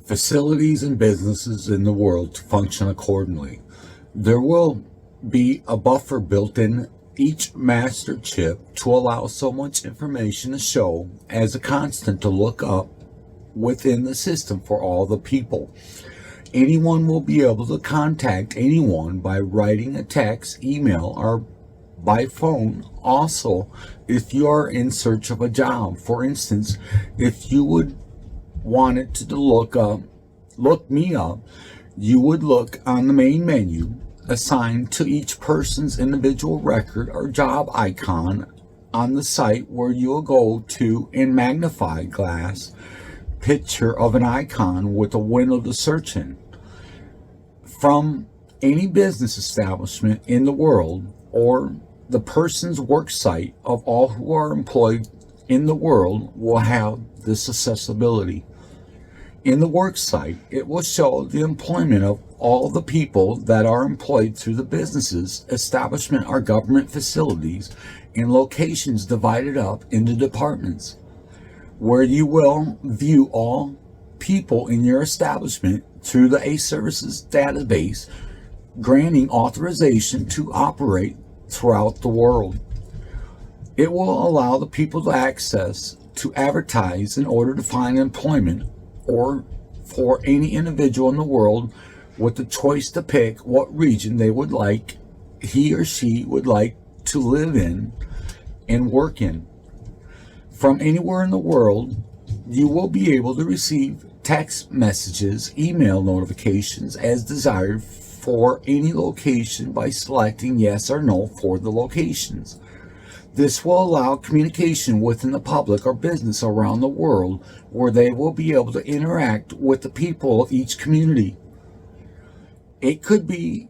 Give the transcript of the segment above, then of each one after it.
facilities and businesses in the world to function accordingly. There will be a buffer built in each master chip to allow so much information to show as a constant to look up within the system for all the people. Anyone will be able to contact anyone by writing a text, email, or by phone. Also, if you are in search of a job, for instance, if you would want it to look me up, you would look on the main menu assigned to each person's individual record or job icon on the site, where you will go to in magnifying glass picture of an icon with a window to search in. From any business establishment in the world or the person's work site of all who are employed in the world will have this accessibility. In the work site, it will show the employment of all the people that are employed through the businesses, establishment, or government facilities in locations divided up into departments, where you will view all people in your establishment through the A-Services database, granting authorization to operate throughout the world. It will allow the people to access to advertise in order to find employment, or for any individual in the world with the choice to pick what region they would like, he or she would like to live in and work in. From anywhere in the world, you will be able to receive text messages, email notifications as desired for any location by selecting yes or no for the locations. This will allow communication within the public or business around the world, where they will be able to interact with the people of each community. It could be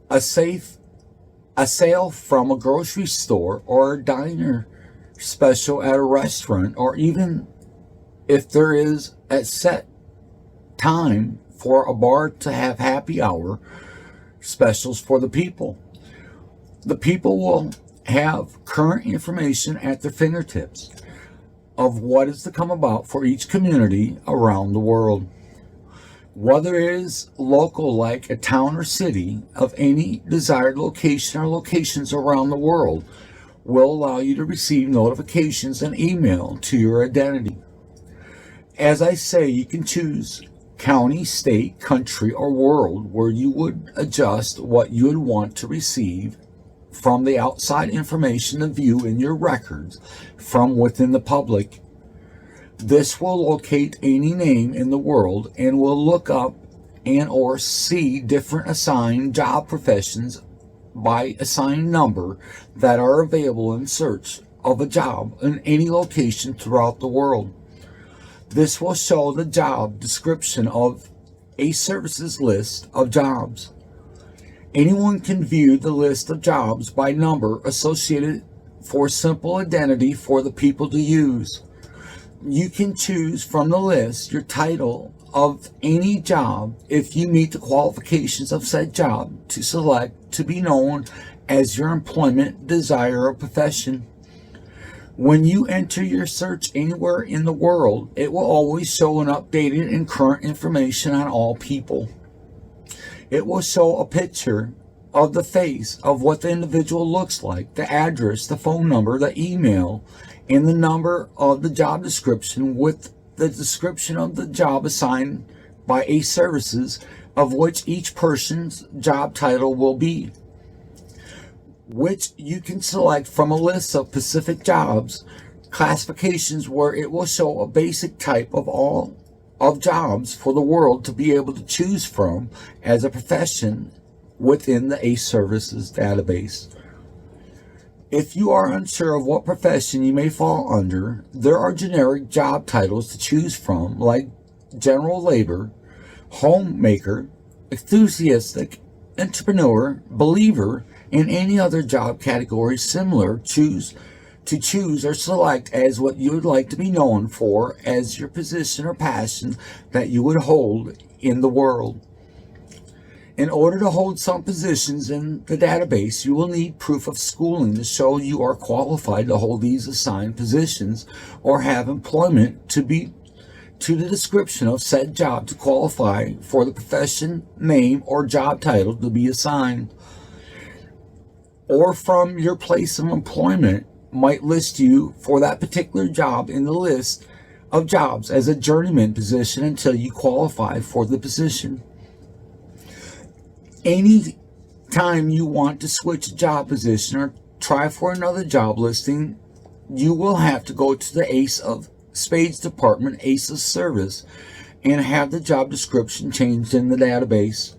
a sale from a grocery store or a diner special at a restaurant, or even if there is a set time for a bar to have happy hour specials for the people. The people will have current information at their fingertips of what is to come about for each community around the world. Whether it is local, like a town or city, of any desired location or locations around the world, will allow you to receive notifications and email to your identity. As I say, you can choose county, state, country, or world, where you would adjust what you would want to receive from the outside information to view in your records from within the public. This will locate any name in the world and will look up and or see different assigned job professions by assigned number that are available in search of a job in any location throughout the world. This will show the job description of a services list of jobs. Anyone can view the list of jobs by number associated for simple identity for the people to use. You can choose from the list your title of any job if you meet the qualifications of said job to select to be known as your employment desire or profession. When you enter your search anywhere in the world, it will always show an updated and current information on all people. It will show a picture of the face of what the individual looks like, the address, the phone number, the email, and the number of the job description with the description of the job assigned by A-Services, of which each person's job title will be, which you can select from a list of specific jobs classifications, where it will show a basic type of all of jobs for the world to be able to choose from as a profession within the A-Services database. If you are unsure of what profession you may fall under, there are generic job titles to choose from, like general labor, homemaker, enthusiastic, entrepreneur, believer, and any other job category similar. Choose or select as what you would like to be known for as your position or passion that you would hold in the world. In order to hold some positions in the database, you will need proof of schooling to show you are qualified to hold these assigned positions or have employment to to the description of said job to qualify for the profession, name, or job title to be assigned, or from your place of employment might list you for that particular job in the list of jobs as a journeyman position until you qualify for the position. Any time you want to switch a job position or try for another job listing, you will have to go to the Ace of Spades department, Ace of Service, and have the job description changed in the database.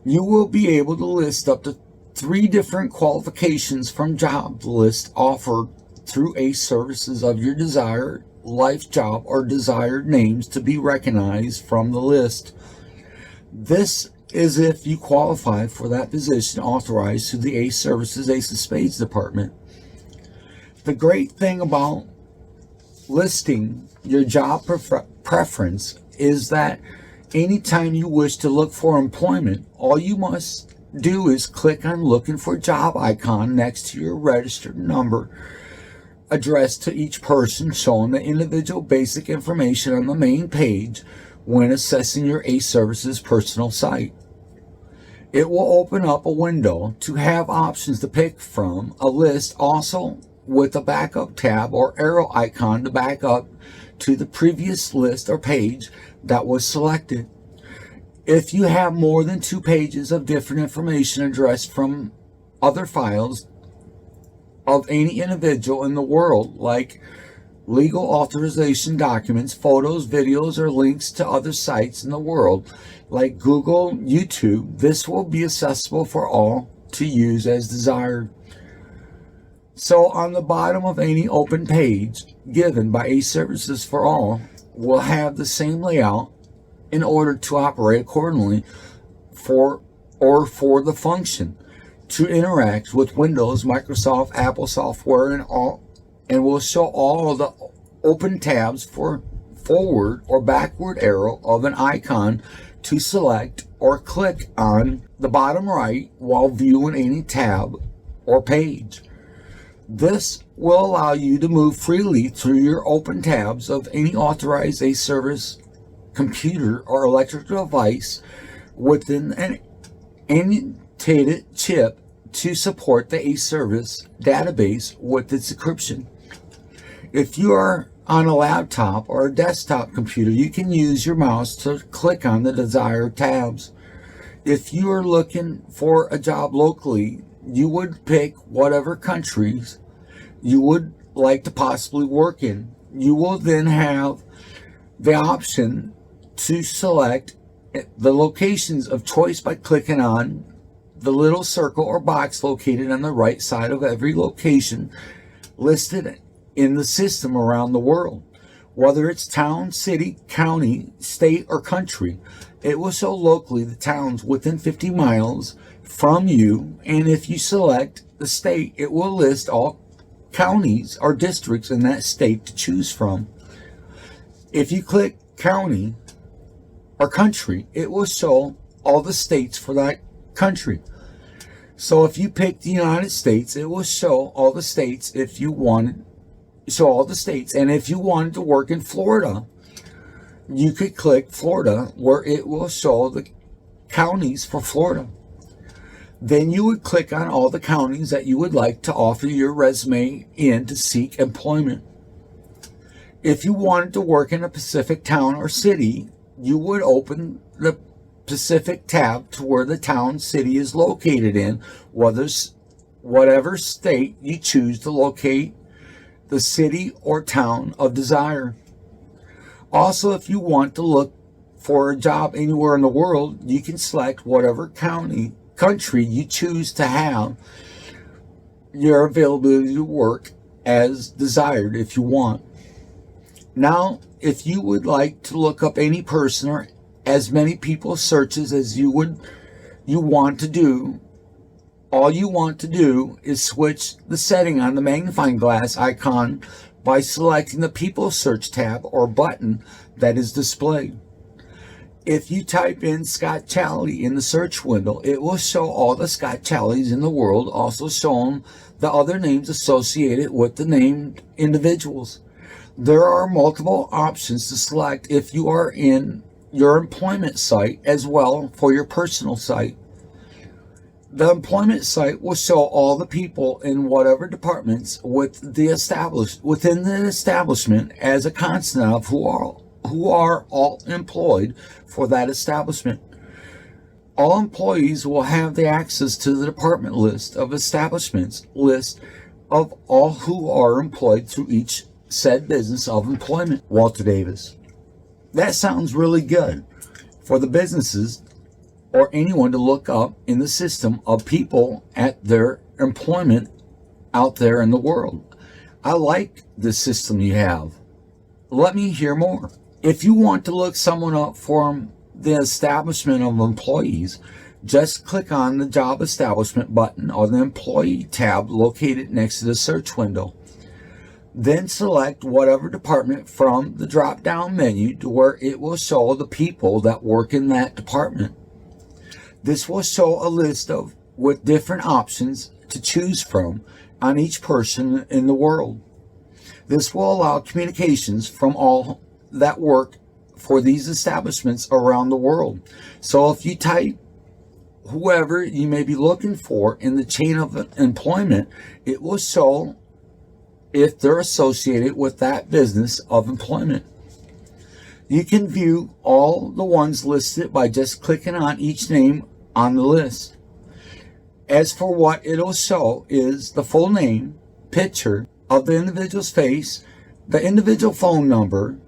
You will be able to list up to 3 different qualifications from job list offered through Ace Services of your desired life job or desired names to be recognized from the list. This is if you qualify for that position authorized through the Ace Services Ace of Spades department. The great thing about listing your job preference is that anytime you wish to look for employment, all you must do is click on looking for job icon next to your registered number addressed to each person, showing the individual basic information on the main page when assessing your Ace Services personal site. It will open up a window to have options to pick from a list, also with a backup tab or arrow icon to back up to the previous list or page that was selected. If you have more than 2 pages of different information addressed from other files of any individual in the world, like legal authorization documents, photos, videos, or links to other sites in the world, like Google, YouTube, this will be accessible for all to use as desired. So on the bottom of any open page given by Ace Services for All will have the same layout in order to operate accordingly for the function to interact with Windows, Microsoft, Apple software, and will show all the open tabs for forward or backward arrow of an icon to select or click on the bottom right while viewing any tab or page. This will allow you to move freely through your open tabs of any authorized Ace Service computer or electrical device within an annotated chip to support the Ace Service database with its encryption. If you are on a laptop or a desktop computer, you can use your mouse to click on the desired tabs. If you are looking for a job locally, you would pick whatever countries you would like to possibly work in. You will then have the option to select the locations of choice by clicking on the little circle or box located on the right side of every location listed in the system around the world. Whether it's town, city, county, state, or country, it will show locally the towns within 50 miles from you, and if you select the state, it will list all counties or districts in that state to choose from. If you click county or country, it will show all the states for that country. So if you pick the United States, it will show all the states if you wanted. So all the states, and if you wanted to work in Florida, you could click Florida, where it will show the counties for Florida. Then you would click on all the counties that you would like to offer your resume in to seek employment. If you wanted to work in a Pacific town or city, you would open the Pacific tab to where the town, city is located in, whatever state you choose to locate the city or town of desire. Also, if you want to look for a job anywhere in the world, you can select whatever country you choose to have your availability to work as desired if you want. Now, if you would like to look up any person or as many people searches as you want to do, all you want to do is switch the setting on the magnifying glass icon by selecting the People Search tab or button that is displayed. If you type in Scott Challey in the search window, it will show all the Scott Chaleys in the world, also showing the other names associated with the named individuals. There are multiple options to select if you are in your employment site as well for your personal site. The employment site will show all the people in whatever departments within the establishment as a constant of who are all employed for that establishment. All employees will have the access to the department list of establishments list of all who are employed through each said business of employment. Walter Davis. That sounds really good for the businesses or anyone to look up in the system of people at their employment out there in the world. I like the system you have. Let me hear more. If you want to look someone up from the establishment of employees, just click on the job establishment button or the employee tab located next to the search window. Then select whatever department from the drop down menu to where it will show the people that work in that department. This will show a list with different options to choose from on each person in the world. This will allow communications from all that work for these establishments around the world. So if you type whoever you may be looking for in the chain of employment, it will show if they're associated with that business of employment. You can view all the ones listed by just clicking on each name on the list. As for what it'll show is the full name, picture of the individual's face, the individual phone number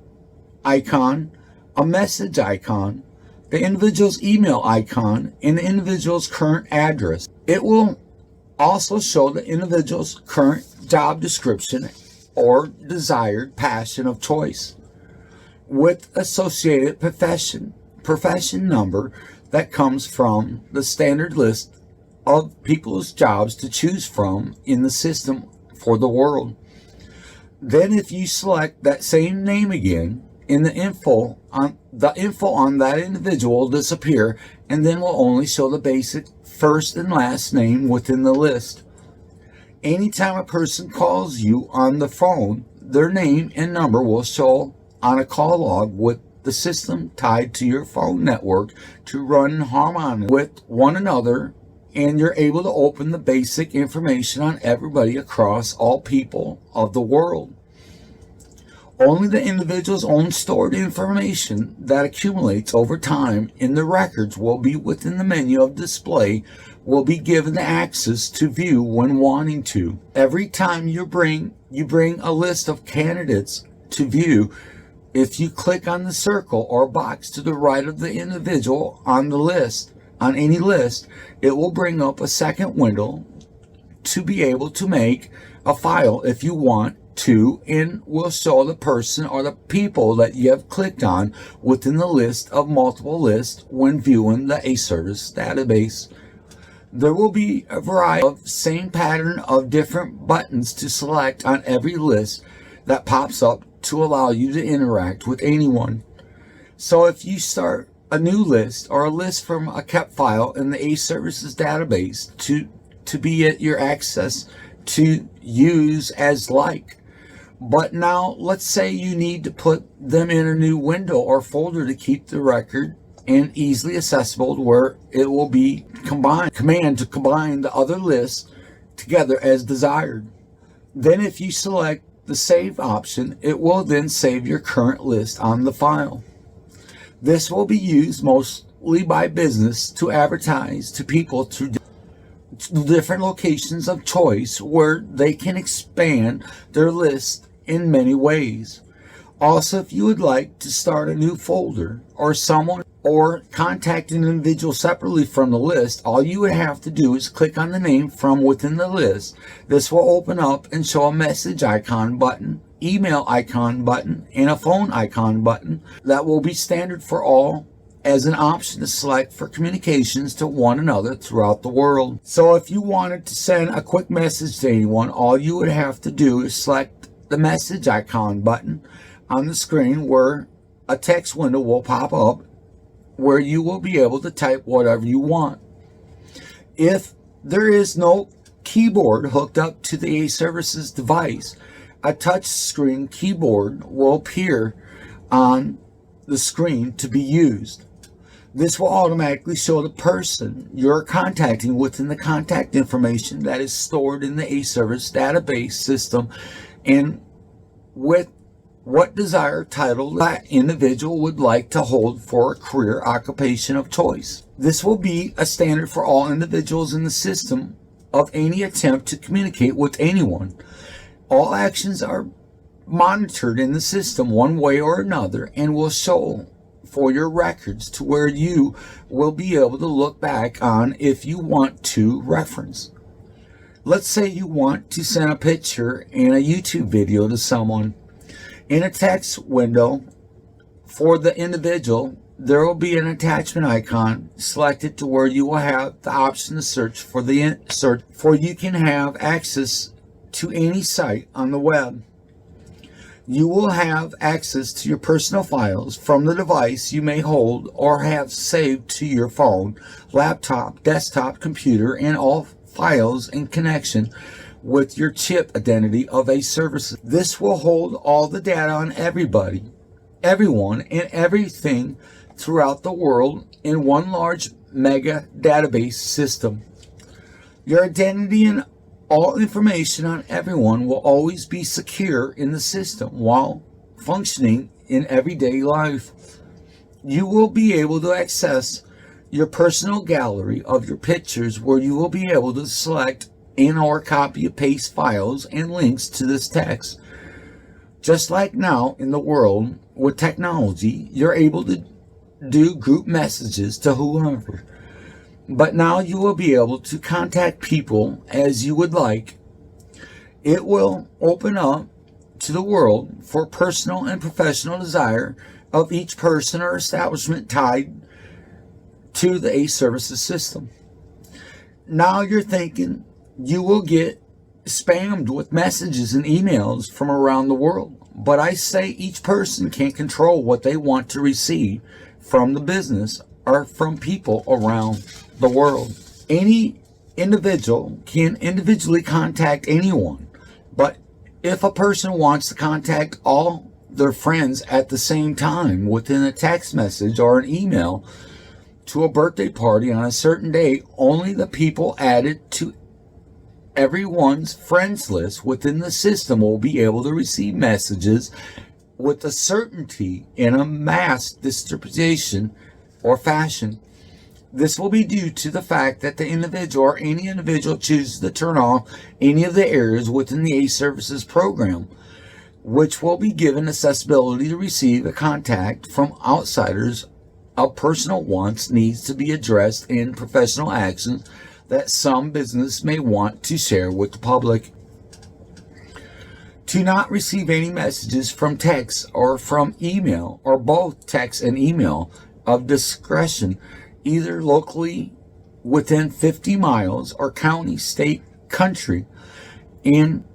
icon, a message icon, the individual's email icon, and the individual's current address. It will also show the individual's current job description or desired passion of choice with associated profession number that comes from the standard list of people's jobs to choose from in the system for the world. Then if you select that same name again, in the info on that individual will disappear and then will only show the basic first and last name within the list. Anytime a person calls you on the phone, their name and number will show on a call log with the system tied to your phone network to run harmony with one another, and you're able to open the basic information on everybody across all people of the world. Only the individual's own stored information that accumulates over time in the records will be within the menu of display will be given access to view when wanting to. Every time you bring a list of candidates to view, if you click on the circle or box to the right of the individual on the list, on any list, it will bring up a second window to be able to make a file if you want to, and will show the person or the people that you have clicked on within the list of multiple lists when viewing the A-Service database. There will be a variety of same pattern of different buttons to select on every list that pops up to allow you to interact with anyone. So if you start a new list or a list from a kept file in the A-Services database to be at your access to use as like. But now let's say you need to put them in a new window or folder to keep the record and easily accessible to where it will be command to combine the other lists together as desired. Then if you select the save option, it will then save your current list on the file. This will be used mostly by business to advertise to people through different locations of choice where they can expand their list in many ways. Also, if you would like to start a new folder or contact an individual separately from the list, all you would have to do is click on the name from within the list. This will open up and show a message icon button, email icon button, and a phone icon button that will be standard for all as an option to select for communications to one another throughout the world. So if you wanted to send a quick message to anyone, all you would have to do is select the message icon button on the screen where a text window will pop up where you will be able to type whatever you want. If there is no keyboard hooked up to the A-Services device, a touch screen keyboard will appear on the screen to be used. This will automatically show the person you're contacting within the contact information that is stored in the A-Service database system and with what desired title that individual would like to hold for a career occupation of choice. This will be a standard for all individuals in the system of any attempt to communicate with anyone. All actions are monitored in the system one way or another and will show for your records to where you will be able to look back on if you want to reference. Let's say you want to send a picture and a YouTube video to someone. In a text window for the individual, there will be an attachment icon selected to where you will have the option to search for you can have access to any site on the web. You will have access to your personal files from the device you may hold or have saved to your phone, laptop, desktop, computer, and all files in connection with your chip identity of A-Services. This will hold all the data on everybody, everyone, and everything throughout the world in one large mega database system. Your identity and all information on everyone will always be secure in the system while functioning in everyday life. You will be able to access your personal gallery of your pictures where you will be able to select and or copy and paste files and links to this text. Just like now in the world with technology, you're able to do group messages to whoever. But now you will be able to contact people as you would like. It will open up to the world for personal and professional desire of each person or establishment tied to the A-Services system. Now you're thinking you will get spammed with messages and emails from around the world. But I say each person can control what they want to receive from the business or from people around the world. Any individual can individually contact anyone, but if a person wants to contact all their friends at the same time within a text message or an email to a birthday party on a certain day, only the people added to everyone's friends list within the system will be able to receive messages with a certainty in a mass distribution or fashion. This will be due to the fact that the individual or any individual chooses to turn off any of the areas within the A-Services program, which will be given accessibility to receive a contact from outsiders of personal wants, needs to be addressed, and professional actions that some business may want to share with the public. To not receive any messages from text or from email or both text and email of discretion, either locally within 50 miles or county, state, country, and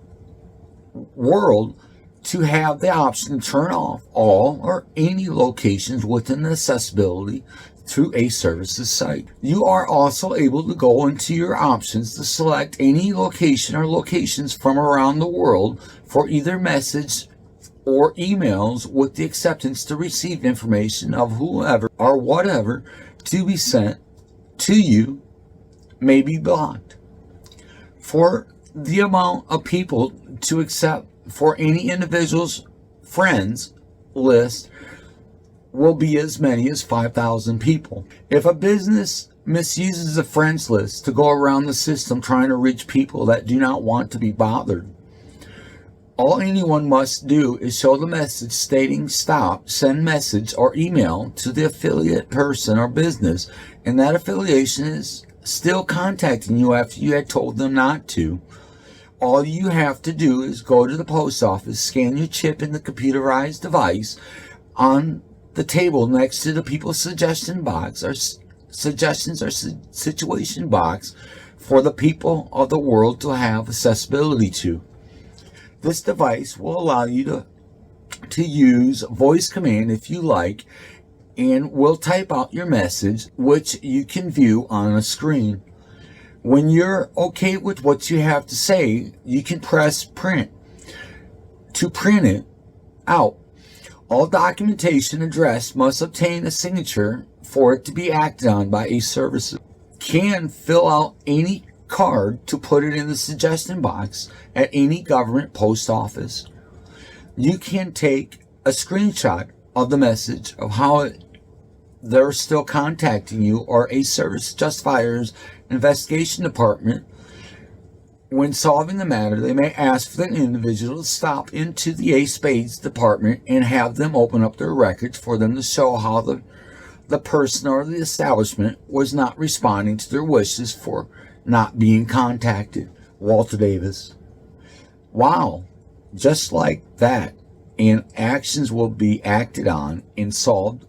world, to have the option to turn off all or any locations within the accessibility through A-Services site. You are also able to go into your options to select any location or locations from around the world for either message or emails with the acceptance to receive information of whoever or whatever to be sent to you may be blocked. For the amount of people to accept for any individual's friends list will be as many as 5,000 people. If a business misuses a friends list to go around the system trying to reach people that do not want to be bothered, all anyone must do is show the message stating stop, send message or email to the affiliate person or business, and that affiliation is still contacting you after you had told them not to. All you have to do is go to the post office, scan your chip in the computerized device on the table next to the people's suggestion box or suggestions or situation box for the people of the world to have accessibility to. This device will allow you to use voice command if you like, and will type out your message, which you can view on a screen. When you're okay with what you have to say, you can press print. to print it out. All documentation addressed must obtain a signature for it to be acted on by a servicer. Can fill out any card to put it in the suggestion box at any government post office. You can take a screenshot of the message of how they're still contacting you, or a service justifiers investigation department. When solving the matter, they may ask for the individual to stop into the A Spades department and have them open up their records for them to show how the person or the establishment was not responding to their wishes for not being contacted. Walter Davis. Wow, just like that. And actions will be acted on and solved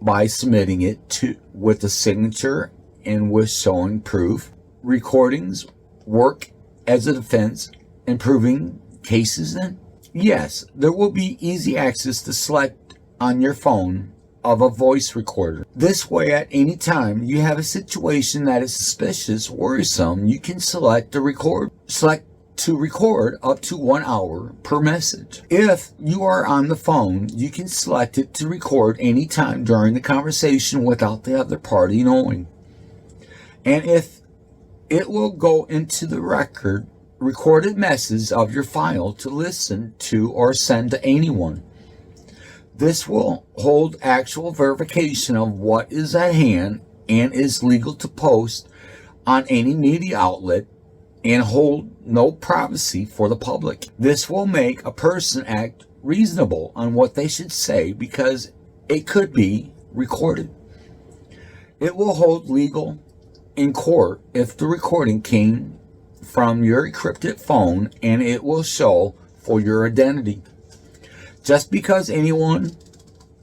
by submitting it to with a signature and with showing proof. Recordings work as a defense in proving cases then? Yes, there will be easy access to select on your phone of a voice recorder. This way, at any time you have a situation that is suspicious, worrisome, you can select to record up to 1 hour per message. If you are on the phone, you can select it to record any time during the conversation without the other party knowing. And if it will go into the recorded message of your file to listen to or send to anyone. This will hold actual verification of what is at hand and is legal to post on any media outlet and hold no privacy for the public. This will make a person act reasonable on what they should say because it could be recorded. It will hold legal in court if the recording came from your encrypted phone, and it will show for your identity. Just because anyone,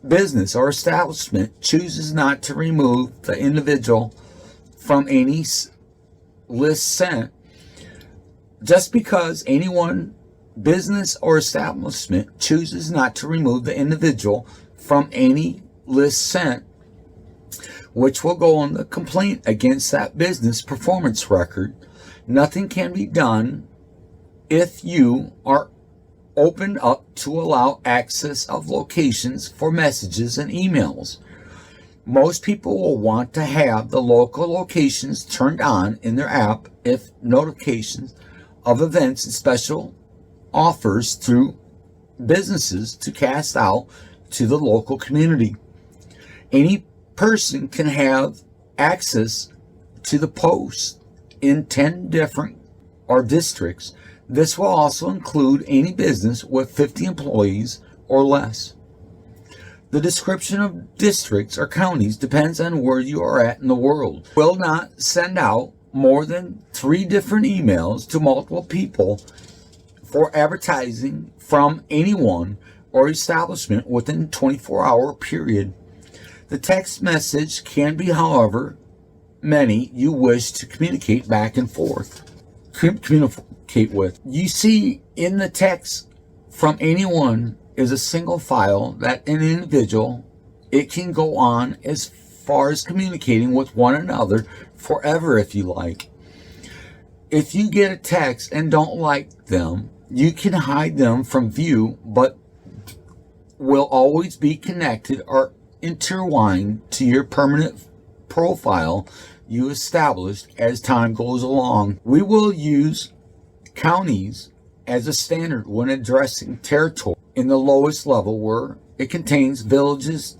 business, or establishment chooses not to remove the individual from any list sent, just because anyone, business, or establishment chooses not to remove the individual from any list sent, which will go on the complaint against that business performance record, nothing can be done if you are opened up to allow access of locations for messages and emails. Most people will want to have the local locations turned on in their app if notifications of events and special offers through businesses to cast out to the local community. Any person can have access to the post in 10 different districts. This will also include any business with 50 employees or less. The description of districts or counties depends on where you are at in the world. Will not send out more than 3 different emails to multiple people for advertising from anyone or establishment within a 24-hour period. The text message can be however many you wish to communicate back and forth. Communicate with. You see, in the text from anyone is a single file that an individual, it can go on as far as communicating with one another forever if you like. If you get a text and don't like them, you can hide them from view, but will always be connected or intertwined to your permanent profile you established as time goes along. We will use counties as a standard when addressing territory in the lowest level where it contains villages,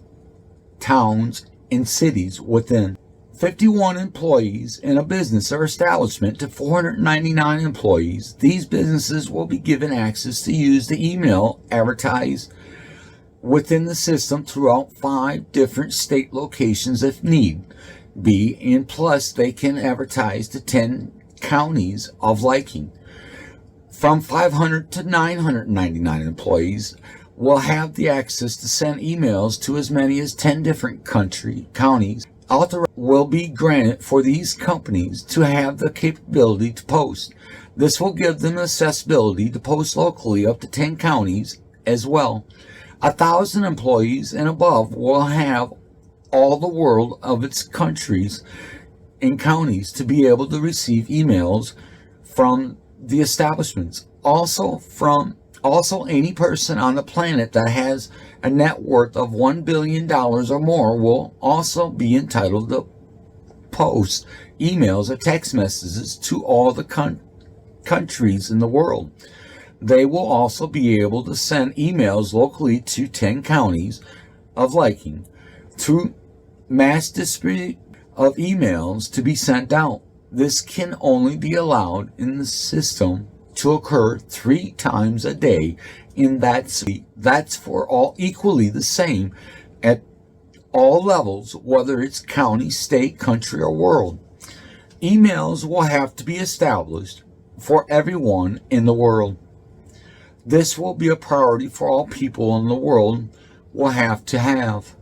towns, and cities within. 51 employees in a business or establishment to 499 employees. These businesses will be given access to use the email advertised within the system throughout 5 different state locations if need be, and plus they can advertise to 10 counties of liking. From 500 to 999 employees will have the access to send emails to as many as 10 different counties. Authorization will be granted for these companies to have the capability to post. This will give them accessibility to post locally up to 10 counties as well. 1,000 employees and above will have all the world of its countries and counties to be able to receive emails from the establishments. Also from Also, any person on the planet that has a net worth of $1 billion or more will also be entitled to post emails or text messages to all the countries in the world. They will also be able to send emails locally to 10 counties of liking through mass distribution of emails to be sent out. This can only be allowed in the system to occur 3 times a day, and that's for all equally the same at all levels, whether it's county, state, country, or world. Emails will have to be established for everyone in the world. This will be a priority for all people in the world will have to have.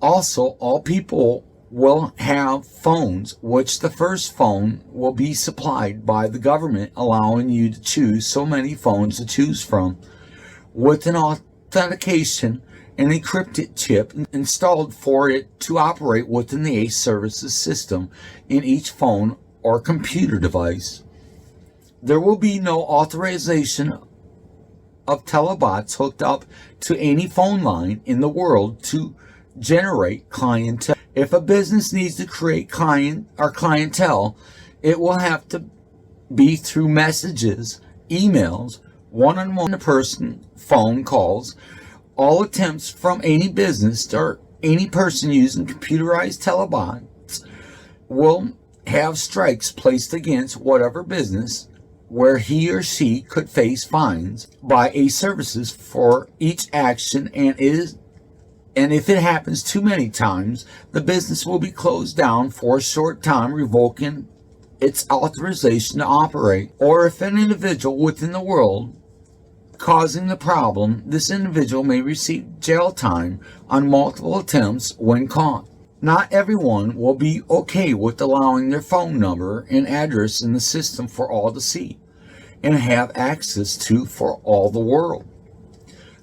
Also, all people will have phones, which the first phone will be supplied by the government, allowing you to choose so many phones to choose from, with an authentication and encrypted chip installed for it to operate within the ACE services system in each phone or computer device. There will be no authorization of telebots hooked up to any phone line in the world to generate clientele. If a business needs to create clientele, it will have to be through messages, emails, one-on-one person phone calls. All attempts from any business or any person using computerized telebots will have strikes placed against whatever business where he or she could face fines by ACE services for each action, and if it happens too many times, the business will be closed down for a short time, revoking its authorization to operate. Or if an individual within the world causing the problem, this individual may receive jail time on multiple attempts when caught. Not everyone will be okay with allowing their phone number and address in the system for all to see and have access to for all the world.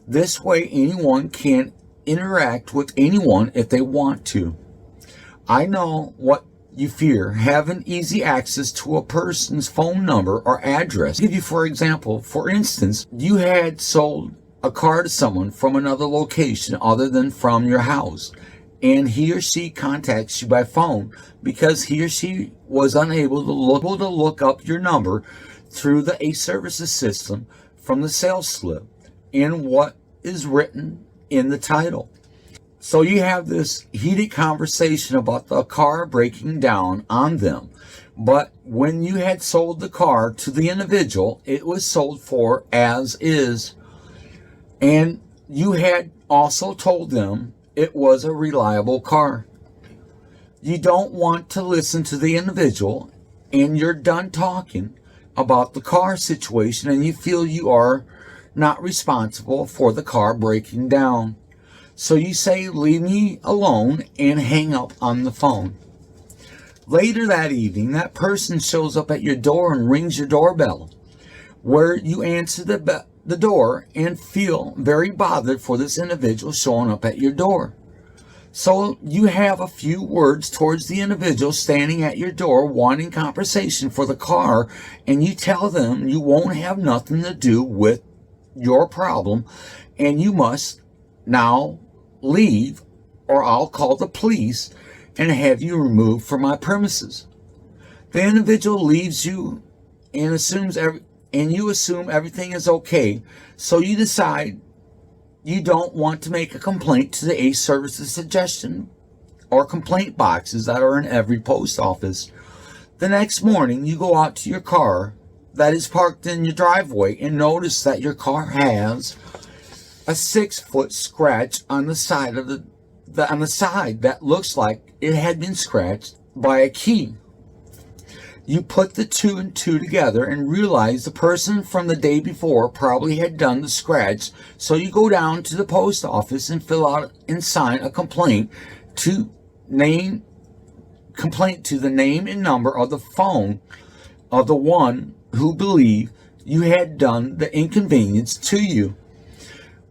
This way, anyone can interact with anyone if they want to. I know what you fear, having easy access to a person's phone number or address. I'll give you, for instance, you had sold a car to someone from another location other than from your house, and he or she contacts you by phone because he or she was unable to look up your number through the ACE services system from the sales slip and what is written in the title. So you have this heated conversation about the car breaking down on them. But when you had sold the car to the individual, it was sold for as is. And you had also told them it was a reliable car. You don't want to listen to the individual, and you're done talking about the car situation, and you feel you are not responsible for the car breaking down. So you say, leave me alone, and hang up on the phone. Later that evening, that person shows up at your door and rings your doorbell, where you answer the door and feel very bothered for this individual showing up at your door. So you have a few words towards the individual standing at your door wanting conversation for the car, and you tell them you won't have nothing to do with your problem and you must now leave, or I'll call the police and have you removed from my premises. The individual leaves you and you assume everything is okay, so you decide you don't want to make a complaint to the ACE services suggestion or complaint boxes that are in every post office. The next morning, you go out to your car that is parked in your driveway and notice that your car has a 6-foot scratch on the side of on the side that looks like it had been scratched by a key. You put the 2 and 2 together and realize the person from the day before probably had done the scratch, so you go down to the post office and fill out and sign a complaint to the name and number of the phone of the one who believed you had done the inconvenience to you.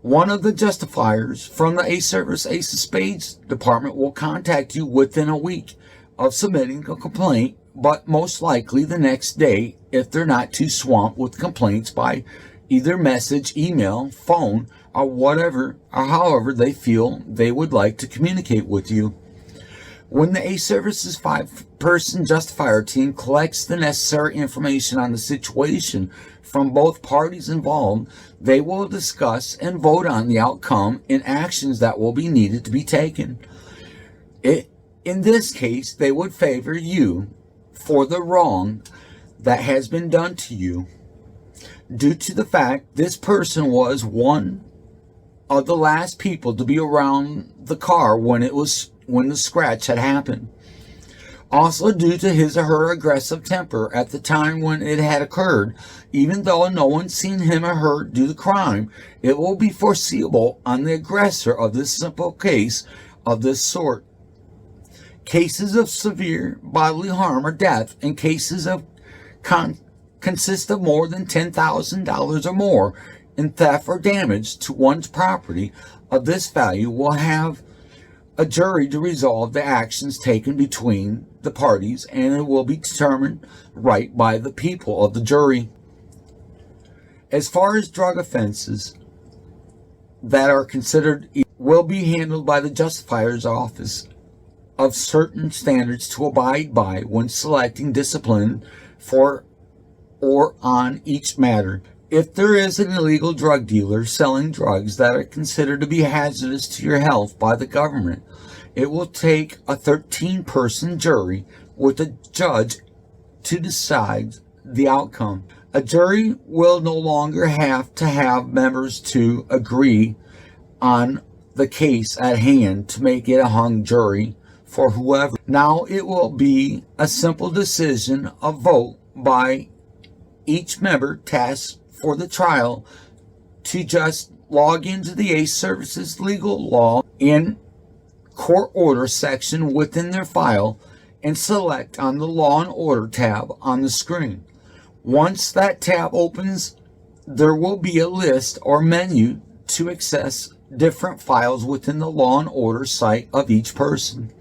One of the justifiers from the ACE Service Ace of Spades department will contact you within a week of submitting a complaint, but most likely the next day if they're not too swamped with complaints by either message, email, phone, or whatever, or however they feel they would like to communicate with you. When the A-Services 5-person justifier team collects the necessary information on the situation from both parties involved, they will discuss and vote on the outcome and actions that will be needed to be taken. In this case, they would favor you for the wrong that has been done to you, due to the fact this person was one of the last people to be around the car when the scratch had happened. Also, due to his or her aggressive temper at the time when it had occurred, even though no one seen him or her do the crime, it will be foreseeable on the aggressor of this simple case of this sort. Cases of severe bodily harm or death and cases of consist of more than $10,000 or more in theft or damage to one's property of this value will have a jury to resolve the actions taken between the parties, and it will be determined right by the people of the jury. As far as drug offenses that are considered will be handled by the justifier's office of certain standards to abide by when selecting discipline for or on each matter. If there is an illegal drug dealer selling drugs that are considered to be hazardous to your health by the government, it will take a 13-person jury with a judge to decide the outcome. A jury will no longer have to have members to agree on the case at hand to make it a hung jury for whoever. Now it will be a simple decision, a vote by each member tasked for the trial to just log into the A-Services legal law and court order section within their file and select on the Law and Order tab on the screen. Once that tab opens, there will be a list or menu to access different files within the Law and Order site of each person.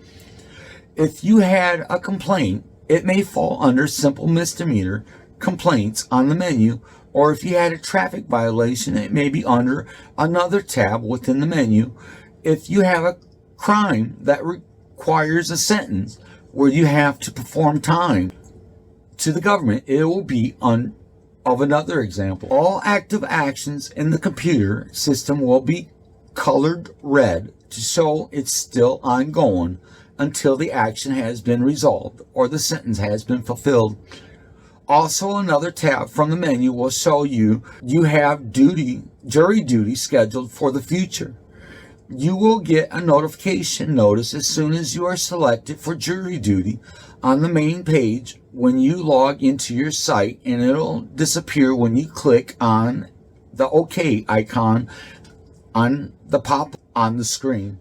If you had a complaint, it may fall under simple misdemeanor complaints on the menu, or if you had a traffic violation, it may be under another tab within the menu. If you have a crime that requires a sentence where you have to perform time to the government, it will be of another example. All active actions in the computer system will be colored red to show it's still ongoing until the action has been resolved or the sentence has been fulfilled. Also, another tab from the menu will show you have jury duty scheduled for the future. You will get a notification notice as soon as you are selected for jury duty on the main page when you log into your site, and it'll disappear when you click on the OK icon on the pop on the screen.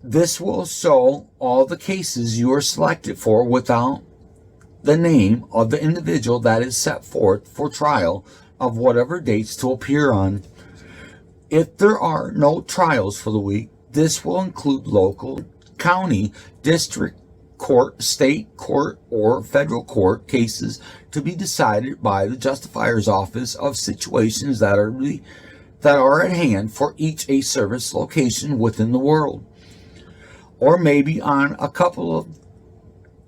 This will show all the cases you are selected for without the name of the individual that is set forth for trial of whatever dates to appear on. If there are no trials for the week, this will include local, county, district court, state court, or federal court cases to be decided by the justifier's office of situations that are at hand for each A-Service location within the world. Or maybe on a couple of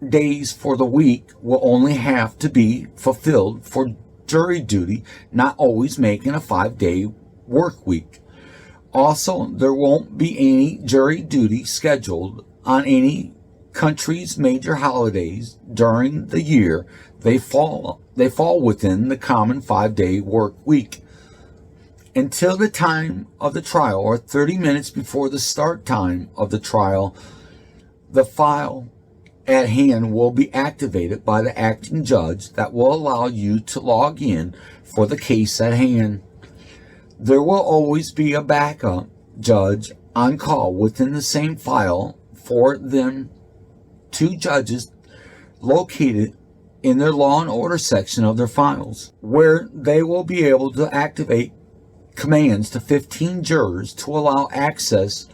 days for the week will only have to be fulfilled for jury duty, not always making a 5-day work week. Also, there won't be any jury duty scheduled on any country's major holidays during the year. They fall within the common 5-day work week. Until the time of the trial, or 30 minutes before the start time of the trial, the file at hand will be activated by the acting judge that will allow you to log in for the case at hand. There will always be a backup judge on call within the same file for them 2 judges located in their Law and Order section of their files, where they will be able to activate commands to 15 jurors to allow access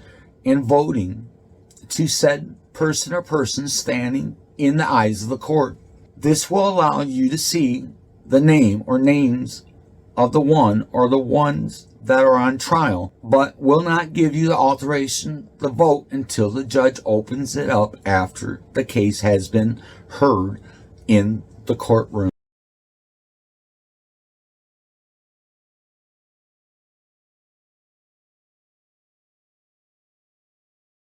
and voting to said person or persons standing in the eyes of the court. This will allow you to see the name or names of the one or the ones that are on trial, but will not give you the alteration the vote until the judge opens it up after the case has been heard in the courtroom.